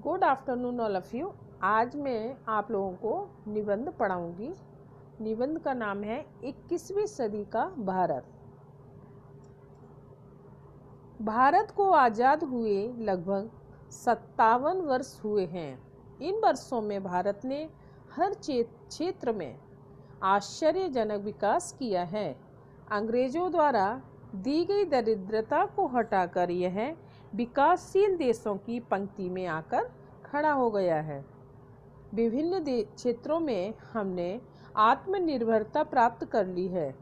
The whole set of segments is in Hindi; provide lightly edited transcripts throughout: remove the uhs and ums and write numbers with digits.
Good afternoon all of you. आज मैं आप लोगों को निबंध पढ़ाऊंगी। निबंध का नाम है 21वीं सदी का भारत। भारत को आज़ाद हुए लगभग 57 वर्ष हुए हैं। इन वर्षों में भारत ने हर क्षेत्र में आश्चर्यजनक विकास किया है। अंग्रेजों द्वारा दी गई दरिद्रता को हटाकर यह विकासशील देशों की पंक्ति में आकर खड़ा हो गया है। विभिन्न क्षेत्रों में हमने आत्मनिर्भरता प्राप्त कर ली है।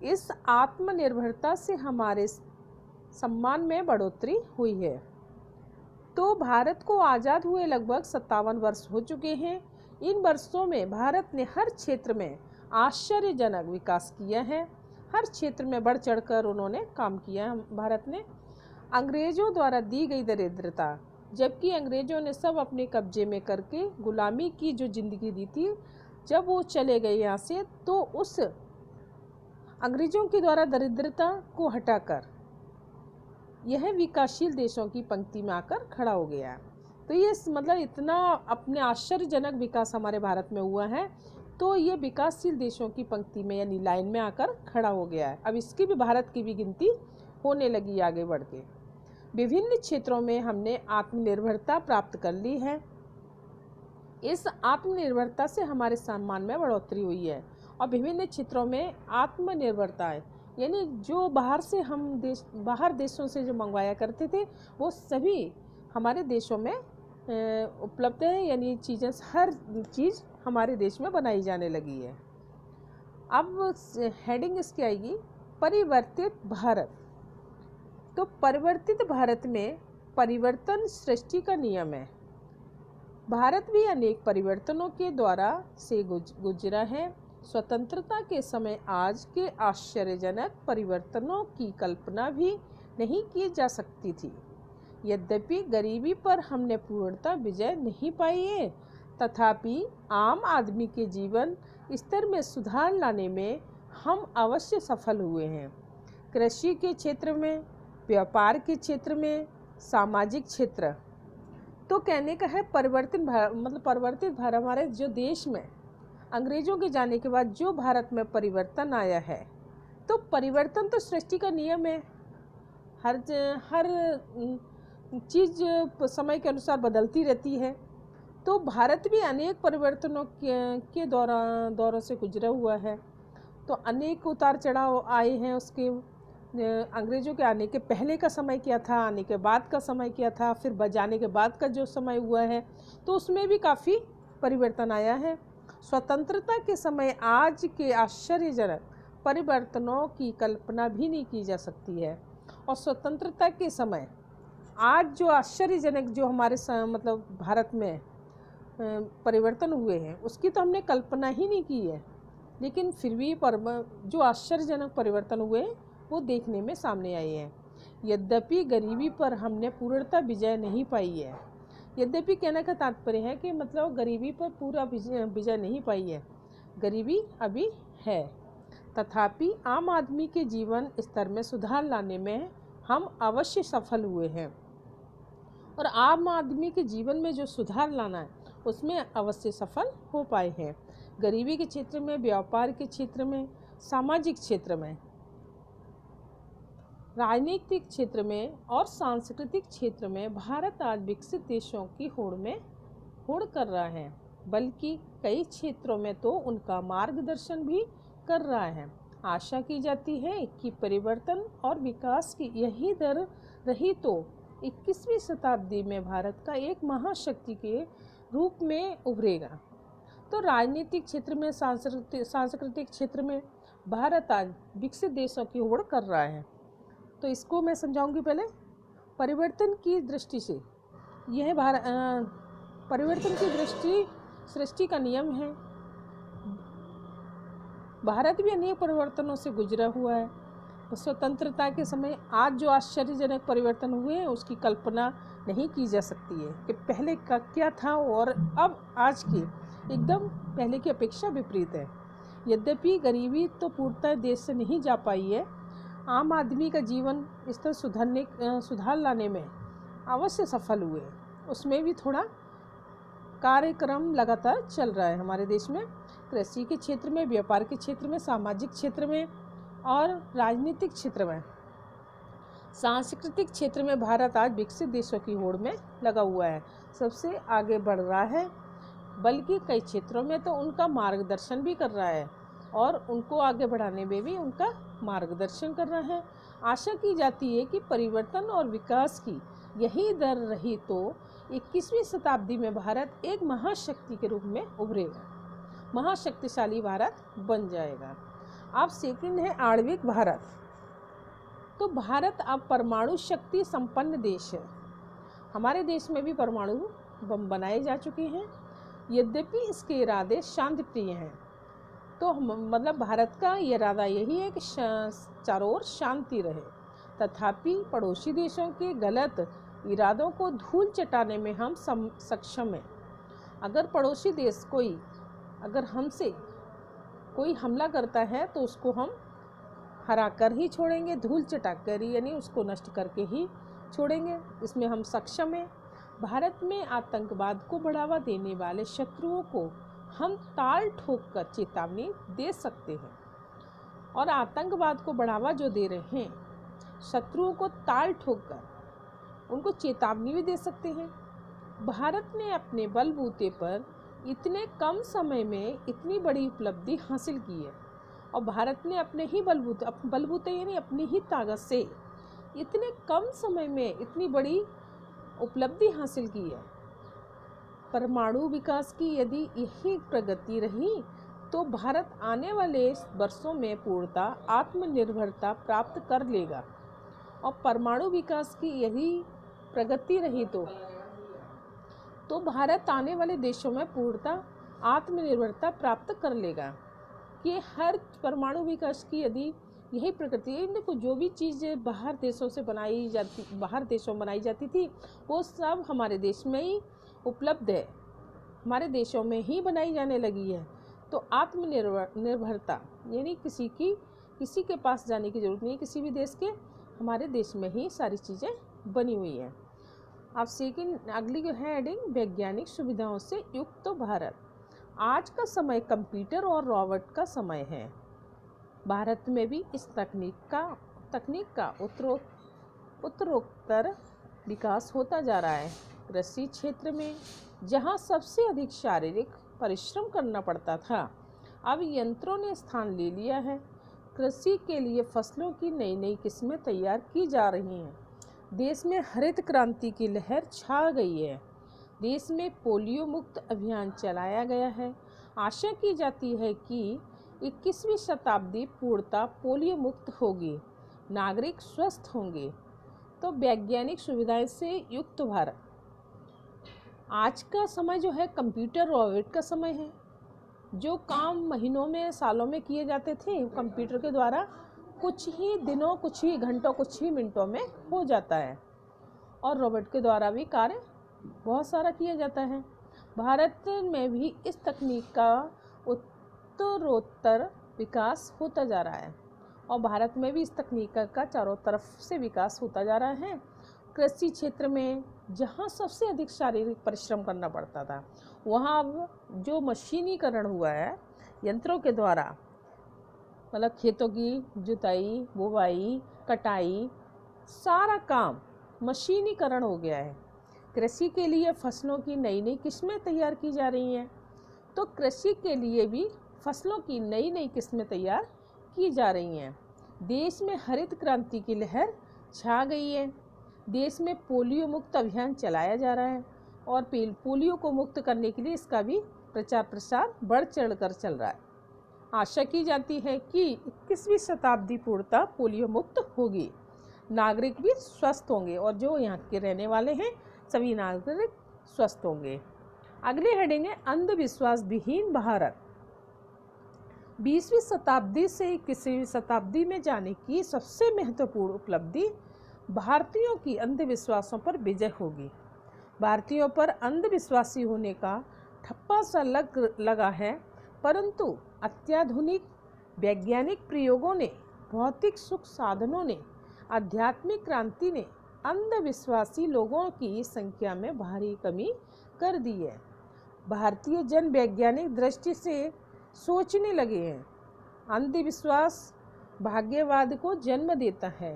इस आत्मनिर्भरता से हमारे सम्मान में बढ़ोतरी हुई है। तो भारत को आज़ाद हुए लगभग 57 वर्ष हो चुके हैं। इन वर्षों में भारत ने हर क्षेत्र में आश्चर्यजनक विकास किया है। हर क्षेत्र में बढ़ चढ़कर उन्होंने काम किया है भारत ने। अंग्रेज़ों द्वारा दी गई दरिद्रता, जबकि अंग्रेज़ों ने सब अपने कब्जे में करके गुलामी की जो ज़िंदगी दी थी, जब वो चले गए यहाँ से, तो उस अंग्रेज़ों के द्वारा दरिद्रता को हटाकर यह विकासशील देशों की पंक्ति में आकर खड़ा हो गया। तो ये मतलब इतना अपने आश्चर्यजनक विकास हमारे भारत में हुआ है, तो ये विकासशील देशों की पंक्ति में यानी लाइन में आकर खड़ा हो गया है। अब इसकी भी भारत की भी गिनती होने लगी आगे बढ़ के। विभिन्न क्षेत्रों में हमने आत्मनिर्भरता प्राप्त कर ली है। इस आत्मनिर्भरता से हमारे सम्मान में बढ़ोतरी हुई है। और विभिन्न क्षेत्रों में आत्मनिर्भरता है यानी जो बाहर देशों से जो मंगवाया करते थे, वो सभी हमारे देशों में उपलब्ध है। यानी चीज़ें, हर चीज़ हमारे देश में बनाई जाने लगी है। अब हेडिंग इसकी आएगी परिवर्तित भारत। तो परिवर्तित भारत में परिवर्तन सृष्टि का नियम है। भारत भी अनेक परिवर्तनों के द्वारा से गुजरा है। स्वतंत्रता के समय आज के आश्चर्यजनक परिवर्तनों की कल्पना भी नहीं की जा सकती थी। यद्यपि गरीबी पर हमने पूर्णतः विजय नहीं पाई है, तथापि आम आदमी के जीवन स्तर में सुधार लाने में हम अवश्य सफल हुए हैं। कृषि के क्षेत्र में, व्यापार के क्षेत्र में, सामाजिक क्षेत्र। तो कहने का है परिवर्तित भारत हमारे जो देश में अंग्रेज़ों के जाने के बाद जो भारत में परिवर्तन आया है, तो परिवर्तन तो सृष्टि का नियम है। हर चीज़ समय के अनुसार बदलती रहती है। तो भारत भी अनेक परिवर्तनों के दौरों से गुजरा हुआ है। तो अनेक उतार चढ़ाव आए हैं। उसके अंग्रेज़ों के आने के पहले का समय क्या था, आने के बाद का समय क्या था, फिर जाने के बाद का जो समय हुआ है, तो उसमें भी काफ़ी परिवर्तन आया है। स्वतंत्रता के समय आज के आश्चर्यजनक परिवर्तनों की कल्पना भी नहीं की जा सकती है। और स्वतंत्रता के समय आज जो आश्चर्यजनक जो हमारे भारत में परिवर्तन हुए हैं, उसकी तो हमने कल्पना ही नहीं की है। लेकिन फिर भी जो आश्चर्यजनक परिवर्तन हुए वो देखने में सामने आए हैं। यद्यपि गरीबी पर हमने पूर्णतः विजय नहीं पाई है। यद्यपि कहने का तात्पर्य है कि गरीबी पर पूरा विजय नहीं पाई है, गरीबी अभी है। तथापि आम आदमी के जीवन स्तर में सुधार लाने में हम अवश्य सफल हुए हैं। और आम आदमी के जीवन में जो सुधार लाना है, उसमें अवश्य सफल हो पाए हैं। गरीबी के क्षेत्र में, व्यापार के क्षेत्र में, सामाजिक क्षेत्र में, राजनीतिक क्षेत्र में और सांस्कृतिक क्षेत्र में भारत आज विकसित देशों की होड़ कर रहा है। बल्कि कई क्षेत्रों में तो उनका मार्गदर्शन भी कर रहा है। आशा की जाती है कि परिवर्तन और विकास की यही दर रही तो 21वीं शताब्दी में भारत का एक महाशक्ति के रूप में उभरेगा। तो राजनीतिक क्षेत्र में, सांस्कृतिक क्षेत्र में भारत आज विकसित देशों की होड़ कर रहा है। तो इसको मैं समझाऊंगी। पहले परिवर्तन की दृष्टि से यह परिवर्तन की दृष्टि सृष्टि का नियम है। भारत भी अनेक परिवर्तनों से गुजरा हुआ है। स्वतंत्रता के समय आज जो आश्चर्यजनक परिवर्तन हुए हैं, उसकी कल्पना नहीं की जा सकती है कि पहले का क्या था और अब आज की एकदम पहले की अपेक्षा विपरीत है। यद्यपि गरीबी तो पूर्णतः देश से नहीं जा पाई है, आम आदमी का जीवन स्तर सुधार लाने में अवश्य सफल हुए। उसमें भी थोड़ा कार्यक्रम लगातार चल रहा है हमारे देश में। कृषि के क्षेत्र में, व्यापार के क्षेत्र में, सामाजिक क्षेत्र में और राजनीतिक क्षेत्र में, सांस्कृतिक क्षेत्र में भारत आज विकसित देशों की होड़ में लगा हुआ है, सबसे आगे बढ़ रहा है। बल्कि कई क्षेत्रों में तो उनका मार्गदर्शन भी कर रहा है और उनको आगे बढ़ाने में भी उनका मार्गदर्शन कर रहा है। आशा की जाती है कि परिवर्तन और विकास की यही दर रही तो 21वीं शताब्दी में भारत एक महाशक्ति के रूप में उभरेगा, महाशक्तिशाली भारत बन जाएगा। अब सेकंड है आणविक भारत। तो भारत अब परमाणु शक्ति संपन्न देश है। हमारे देश में भी परमाणु बम बनाए जा चुके हैं, यद्यपि इसके इरादे शांति प्रिय हैं। तो मतलब भारत का इरादा यही है कि चारों ओर शांति रहे, तथापि पड़ोसी देशों के गलत इरादों को धूल चटाने में हम सक्षम हैं। अगर पड़ोसी देश अगर हमसे कोई हमला करता है तो उसको हम हरा कर ही छोड़ेंगे, धूल चटा कर ही, यानी उसको नष्ट करके ही छोड़ेंगे। इसमें हम सक्षम हैं। भारत में आतंकवाद को बढ़ावा देने वाले शत्रुओं को हम ताल ठोक कर चेतावनी दे सकते हैं, और आतंकवाद को बढ़ावा जो दे रहे हैं, शत्रुओं को ताल ठोक कर उनको चेतावनी भी दे सकते हैं। भारत ने अपने बलबूते पर इतने कम समय में इतनी बड़ी उपलब्धि हासिल की है, और भारत ने अपने ही बलबूते यानी अपनी ही ताकत से इतने कम समय में इतनी बड़ी उपलब्धि हासिल की है। परमाणु विकास की यदि यही प्रगति रही तो भारत आने वाले वर्षों में पूर्णतः आत्मनिर्भरता प्राप्त कर लेगा, और परमाणु विकास की यदि प्रगति रही तो भारत आने वाले देशों में पूर्णतः आत्मनिर्भरता प्राप्त कर लेगा। कि हर परमाणु विकास की यदि यही प्रकृति है, देखो जो भी चीज़ें बाहर देशों में बनाई जाती थी वो सब हमारे देश में ही उपलब्ध है, हमारे देशों में ही बनाई जाने लगी है। तो आत्मनिर्भरता यानी किसी के पास जाने की ज़रूरत नहीं है, किसी भी देश के, हमारे देश में ही सारी चीज़ें बनी हुई हैं। अब सेकंड अगली जो है हेडिंग, वैज्ञानिक सुविधाओं से युक्त भारत। आज का समय कंप्यूटर और रोबोट का समय है। भारत में भी इस तकनीक का उत्तरोत्तर विकास होता जा रहा है। कृषि क्षेत्र में जहां सबसे अधिक शारीरिक परिश्रम करना पड़ता था, अब यंत्रों ने स्थान ले लिया है। कृषि के लिए फसलों की नई नई किस्में तैयार की जा रही हैं। देश में हरित क्रांति की लहर छा गई है। देश में पोलियो मुक्त अभियान चलाया गया है। आशा की जाती है कि 21वीं शताब्दी पूर्णतः पोलियो मुक्त होगी, नागरिक स्वस्थ होंगे। तो वैज्ञानिक सुविधाएं से युक्त भारत। आज का समय जो है कंप्यूटर रोबोट का समय है। जो काम महीनों में, सालों में किए जाते थे कंप्यूटर के द्वारा, कुछ ही दिनों, कुछ ही घंटों, कुछ ही मिनटों में हो जाता है, और रोबोट के द्वारा भी कार्य बहुत सारा किया जाता है। भारत में भी इस तकनीक का उत्तरोत्तर विकास होता जा रहा है, और भारत में भी इस तकनीक का चारों तरफ से विकास होता जा रहा है। कृषि क्षेत्र में जहाँ सबसे अधिक शारीरिक परिश्रम करना पड़ता था, वहाँ अब जो मशीनीकरण हुआ है यंत्रों के द्वारा, मतलब खेतों की जुताई, बुवाई, कटाई, सारा काम मशीनीकरण हो गया है। कृषि के लिए फसलों की नई नई किस्में तैयार की जा रही हैं। तो कृषि के लिए भी फसलों की नई नई किस्में तैयार की जा रही हैं। देश में हरित क्रांति की लहर छा गई है। देश में पोलियो मुक्त अभियान चलाया जा रहा है, और पोलियो को मुक्त करने के लिए इसका भी प्रचार प्रसार बढ़ चढ़ कर चल रहा है। आशा की जाती है कि 21वीं शताब्दी पूर्णतः पोलियो मुक्त होगी, नागरिक भी स्वस्थ होंगे, और जो यहाँ के रहने वाले हैं सभी नागरिक स्वस्थ होंगे। अगले हेडिंग है अंधविश्वास विहीन भारत। 20वीं शताब्दी से 21वीं शताब्दी में जाने की सबसे महत्वपूर्ण उपलब्धि भारतीयों की अंधविश्वासों पर विजय होगी। भारतीयों पर अंधविश्वासी होने का ठप्पा सा लगा है, परंतु अत्याधुनिक वैज्ञानिक प्रयोगों ने, भौतिक सुख साधनों ने, आध्यात्मिक क्रांति ने अंधविश्वासी लोगों की संख्या में भारी कमी कर दी है। भारतीय जन वैज्ञानिक दृष्टि से सोचने लगे हैं। अंधविश्वास भाग्यवाद को जन्म देता है।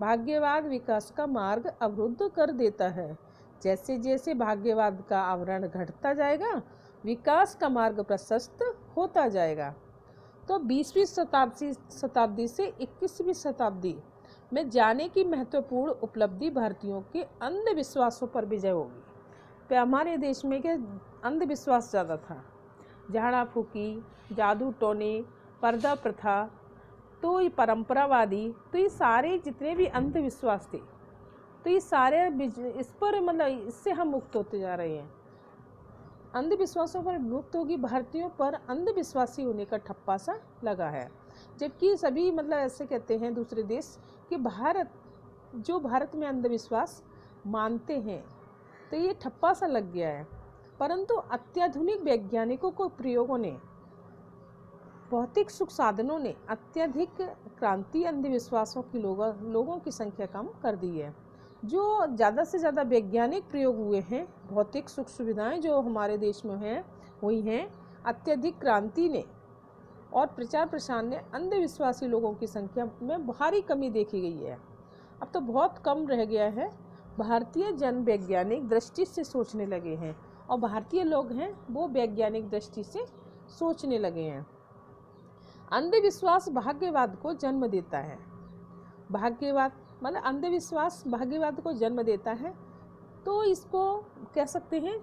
भाग्यवाद विकास का मार्ग अवरुद्ध कर देता है। जैसे जैसे भाग्यवाद का आवरण घटता जाएगा, विकास का मार्ग प्रशस्त होता जाएगा। तो 20वीं शताब्दी से 21वीं शताब्दी में जाने की महत्वपूर्ण उपलब्धि भारतीयों के अंधविश्वासों पर विजय होगी। हमारे देश में क्या अंधविश्वास ज़्यादा था, झाड़ा फूकी, जादू टोने, पर्दा प्रथा, तो ये परंपरावादी, तो ये सारे जितने भी अंधविश्वास थे, तो ये सारे इस पर मतलब इससे हम मुक्त होते जा रहे हैं। अंधविश्वासों पर मुक्त होगी, भारतीयों पर अंधविश्वासी होने का ठप्पा सा लगा है। जबकि सभी मतलब ऐसे कहते हैं दूसरे देश कि भारत में अंधविश्वास मानते हैं, तो ये ठप्पा सा लग गया है। परंतु अत्याधुनिक वैज्ञानिकों को प्रयोगों ने, भौतिक सुख साधनों ने अत्यधिक क्रांति अंधविश्वासों की लोगों की संख्या कम कर दी है। जो ज़्यादा से ज़्यादा वैज्ञानिक प्रयोग हुए हैं, भौतिक सुख सुविधाएं जो हमारे देश में हैं हुई हैं, अत्यधिक क्रांति ने और प्रचार प्रसार ने अंधविश्वासी लोगों की संख्या में भारी कमी देखी गई है। अब तो बहुत कम रह गया है। भारतीय जन वैज्ञानिक दृष्टि से सोचने लगे हैं और भारतीय लोग हैं वो वैज्ञानिक दृष्टि से सोचने लगे हैं। अंधविश्वास भाग्यवाद को जन्म देता है। भाग्यवाद मतलब अंधविश्वास भाग्यवाद को जन्म देता है, तो इसको कह सकते हैं,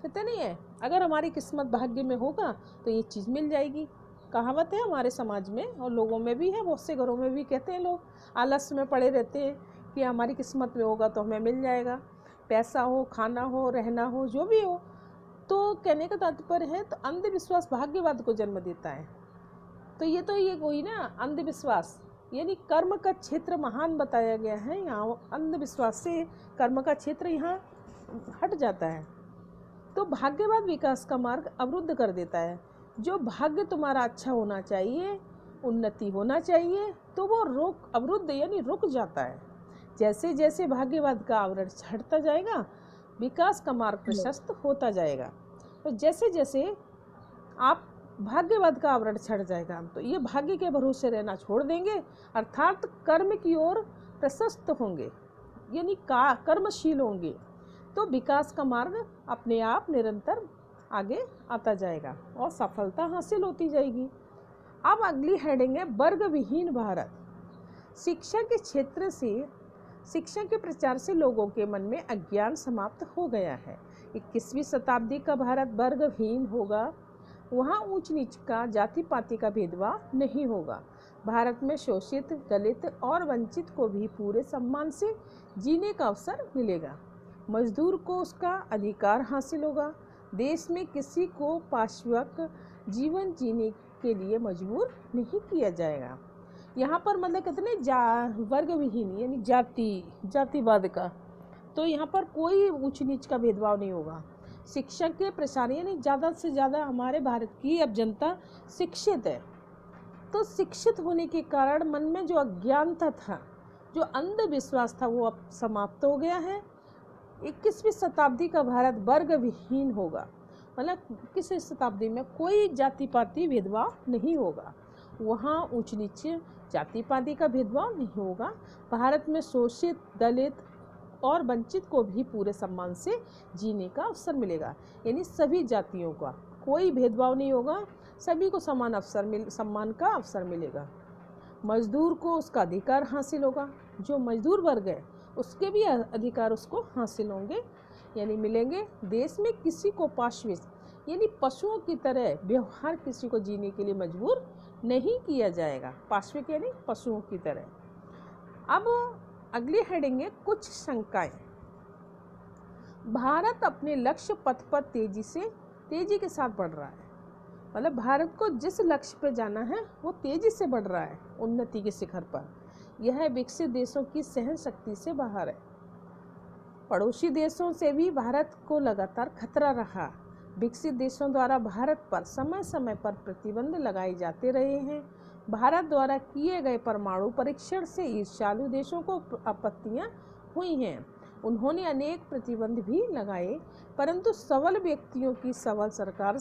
कहते नहीं है, अगर हमारी किस्मत भाग्य में होगा तो ये चीज़ मिल जाएगी। कहावत है हमारे समाज में और लोगों में भी है, बहुत से घरों में भी कहते हैं लोग, आलस में पड़े रहते हैं कि हमारी किस्मत में होगा तो हमें मिल जाएगा, पैसा हो, खाना हो, रहना हो, जो भी हो। तो कहने का तात्पर्य है, तो अंधविश्वास भाग्यवाद को जन्म देता है। तो ये कोई ना अंधविश्वास यानी कर्म का क्षेत्र महान बताया गया है। यहाँ अंधविश्वास से कर्म का क्षेत्र यहाँ हट जाता है। तो भाग्यवाद विकास का मार्ग अवरुद्ध कर देता है। जो भाग्य तुम्हारा अच्छा होना चाहिए, उन्नति होना चाहिए, तो वो अवरुद्ध यानी रुक जाता है। जैसे जैसे भाग्यवाद का आवरण हटता जाएगा, विकास का मार्ग प्रशस्त होता जाएगा। तो जैसे जैसे आप भाग्यवाद का आवरण छट जाएगा, तो ये भाग्य के भरोसे रहना छोड़ देंगे, अर्थात कर्म की ओर प्रशस्त होंगे, यानी कर्मशील होंगे, तो विकास का मार्ग अपने आप निरंतर आगे आता जाएगा और सफलता हासिल होती जाएगी। अब अगली हेडिंग है वर्ग विहीन भारत। शिक्षा के क्षेत्र से, शिक्षा के प्रचार से लोगों के मन में अज्ञान समाप्त हो गया है। 21वीं शताब्दी का भारत वर्ग विहीन होगा। वहाँ ऊंच नीच का, जाति पाति का भेदभाव नहीं होगा। भारत में शोषित, दलित और वंचित को भी पूरे सम्मान से जीने का अवसर मिलेगा। मजदूर को उसका अधिकार हासिल होगा। देश में किसी को पाशवक जीवन जीने के लिए मजबूर नहीं किया जाएगा। यहाँ पर मतलब कितने वर्ग विहीन यानी जातिवाद का, तो यहाँ पर कोई ऊंच नीच का भेदभाव नहीं होगा। शिक्षा के प्रसार यानी ज़्यादा से ज़्यादा हमारे भारत की अब जनता शिक्षित है, तो शिक्षित होने के कारण मन में जो अज्ञानता था, जो अंधविश्वास था, वो अब समाप्त हो गया है। 21वीं शताब्दी का भारत वर्ग विहीन होगा, मतलब 21वीं शताब्दी में कोई जाति पाति भेदभाव नहीं होगा। वहाँ ऊंच नीचे जाति पाति का भेदभाव नहीं होगा। भारत में शोषित, दलित और वंचित को भी पूरे सम्मान से जीने का अवसर मिलेगा, यानी सभी जातियों का कोई भेदभाव नहीं होगा, सभी को समान सम्मान का अवसर मिलेगा। मजदूर को उसका अधिकार हासिल होगा, जो मजदूर वर्ग है उसके भी अधिकार उसको हासिल होंगे यानी मिलेंगे। देश में किसी को पाशविक यानी पशुओं की तरह व्यवहार किसी को जीने के लिए मजबूर नहीं किया जाएगा, पाशविक यानी पशुओं की तरह। अब अगली हेडिंग है कुछ शंकाएं। भारत अपने लक्ष्य पथ पर तेजी के साथ बढ़ रहा है, मतलब भारत को जिस लक्ष्य पर जाना है वो तेजी से बढ़ रहा है उन्नति के शिखर पर। यह विकसित देशों की सहन शक्ति से बाहर है। पड़ोसी देशों से भी भारत को लगातार खतरा रहा। विकसित देशों द्वारा भारत पर समय समय पर प्रतिबंध लगाए जाते रहे हैं। भारत द्वारा किए गए परमाणु परीक्षण से ईर्ष्यालु देशों को आपत्तियां हुई हैं। उन्होंने अनेक प्रतिबंध भी लगाए, परंतु सबल व्यक्तियों की सबल सरकार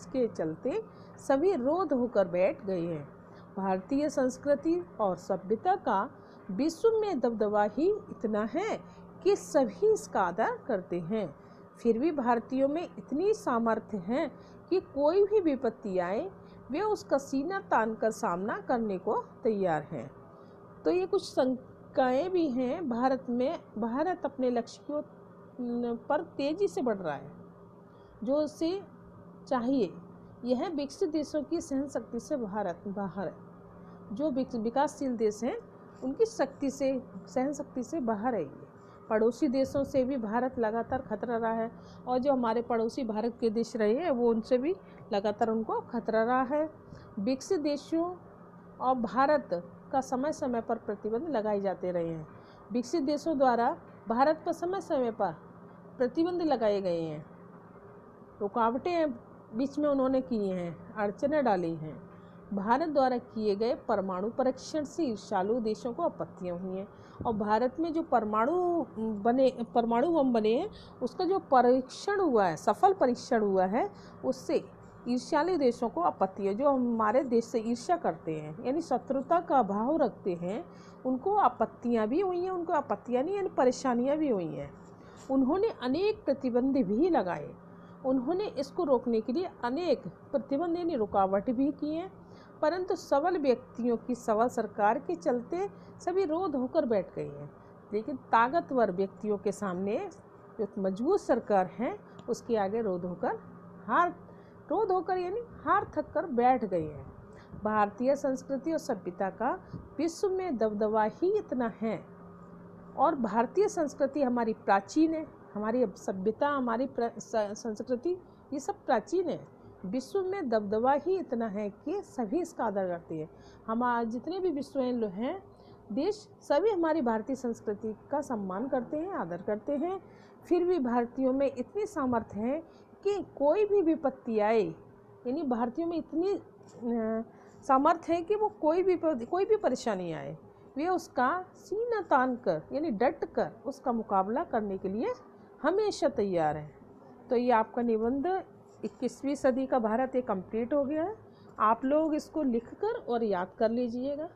के चलते सभी रोध होकर बैठ गए हैं। भारतीय संस्कृति और सभ्यता का विश्व में दबदबा ही इतना है कि सभी इसका आदर करते हैं। फिर भी भारतीयों में इतनी सामर्थ्य है कि कोई भी विपत्ति आए वे उसका सीना तान कर सामना करने को तैयार हैं। तो ये कुछ शंकाएं भी हैं भारत में। भारत अपने लक्ष्यों पर तेजी से बढ़ रहा है जो उसे चाहिए। यह विकसित देशों की सहन शक्ति से भारत बाहर है। जो विकासशील देश हैं उनकी शक्ति से, सहन शक्ति से बाहर है। ये पड़ोसी देशों से भी भारत लगातार खतरा रहा है, और जो हमारे पड़ोसी भारत के देश रहे हैं वो उनसे भी लगातार उनको खतरा रहा है। विकसित देशों और भारत का समय समय पर प्रतिबंध लगाए जाते रहे हैं। विकसित देशों द्वारा भारत पर समय समय पर प्रतिबंध लगाए गए हैं, रुकावटें बीच में उन्होंने की हैं, अड़चनें डाली हैं। भारत द्वारा किए गए परमाणु परीक्षण से ईर्ष्यालु देशों को आपत्तियां हुई हैं, और भारत में जो परमाणु बम बने हैं उसका जो परीक्षण हुआ है, सफल परीक्षण हुआ है, उससे ईर्ष्यालु देशों को आपत्ति है। जो हमारे देश से ईर्ष्या करते हैं यानी शत्रुता का भाव रखते हैं, उनको आपत्तियां भी हुई हैं। उनको आपत्तियां नहीं यानी परेशानियां भी हुई हैं। उन्होंने अनेक प्रतिबंध भी लगाए। उन्होंने इसको रोकने के लिए अनेक प्रतिबंध यानी रुकावट भी की हैं, परंतु सबल व्यक्तियों की सबल सरकार के चलते सभी रोध होकर बैठ गए हैं। लेकिन ताकतवर व्यक्तियों के सामने जो मजबूत सरकार है उसके आगे रोध होकर यानी हार थक कर बैठ गए हैं। भारतीय संस्कृति और सभ्यता का विश्व में दबदबा ही इतना है, और भारतीय संस्कृति हमारी प्राचीन है, हमारी सभ्यता, हमारी संस्कृति ये सब प्राचीन है। विश्व में दबदबा ही इतना है कि सभी इसका आदर करते हैं। हमारे जितने भी विश्व हैं देश, सभी हमारी भारतीय संस्कृति का सम्मान करते हैं, आदर करते हैं। फिर भी भारतीयों में इतनी सामर्थ्य है कि कोई भी विपत्ति आए, यानी भारतीयों में इतनी सामर्थ्य है कि वो कोई भी परेशानी आए वे उसका सीना तान कर यानी डट कर उसका मुकाबला करने के लिए हमेशा तैयार है। तो ये आपका निबंध 21वीं सदी का भारत ये कंप्लीट हो गया है। आप लोग इसको लिखकर और याद कर लीजिएगा।